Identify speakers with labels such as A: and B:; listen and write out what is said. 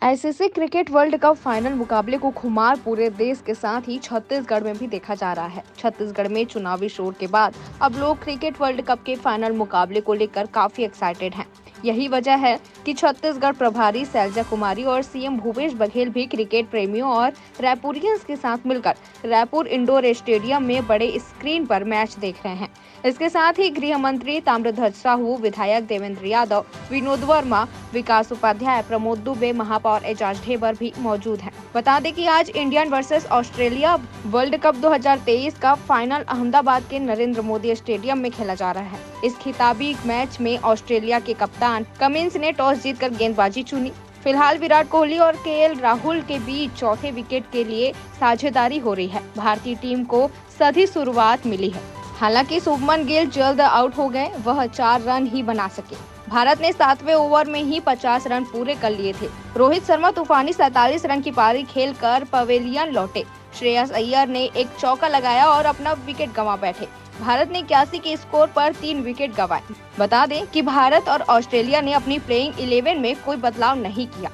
A: ICC cricket world cup final मुकाबले को खुमार पूरे देश के साथ ही छत्तीसगढ़ में भी देखा जा रहा है। छत्तीसगढ़ में चुनावी शोर के बाद अब लोग क्रिकेट वर्ल्ड कप के फाइनल मुकाबले को लेकर काफी एक्साइटेड हैं। यही वजह है कि छत्तीसगढ़ प्रभारी शैलजा कुमारी और सीएम भूपेश बघेल भी क्रिकेट प्रेमियों और रायपुरियंस के साथ मिलकर रायपुर इंडोर स्टेडियम में बड़े स्क्रीन पर मैच देख रहे हैं। इसके साथ ही गृह मंत्री ताम्रध्वज साहू, विधायक देवेंद्र यादव, विनोद वर्मा, विकास उपाध्याय, प्रमोद दुबे, महापौर एजाज ढेबर भी मौजूद हैं। बता दें कि आज Indian versus Australia world cup 2023 का फाइनल अहमदाबाद के नरेंद्र मोदी स्टेडियम में खेला जा रहा है। इस खिताबी मैच में ऑस्ट्रेलिया के कप्तान कमिंस ने टॉस जीतकर गेंदबाजी चुनी। फिलहाल विराट कोहली और केएल राहुल के बीच चौथे विकेट के लिए साझेदारी हो रही है। भारतीय टीम को सधी शुरुआत मिली है। हालांकि शुभमन गिल जल्द आउट हो गए, वह 4 रन ही बना सके। भारत ने 7वें ओवर में ही 50 रन पूरे कर लिए थे। रोहित शर्मा तूफानी 47 रन की पारी खेलकर पवेलियन लौटे। श्रेयस अय्यर ने एक चौका लगाया और अपना विकेट गंवा बैठे। भारत ने 81 के स्कोर पर 3 विकेट गंवाए। बता दें कि भारत और ऑस्ट्रेलिया ने अपनी प्लेइंग 11 में कोई बदलाव नहीं किया।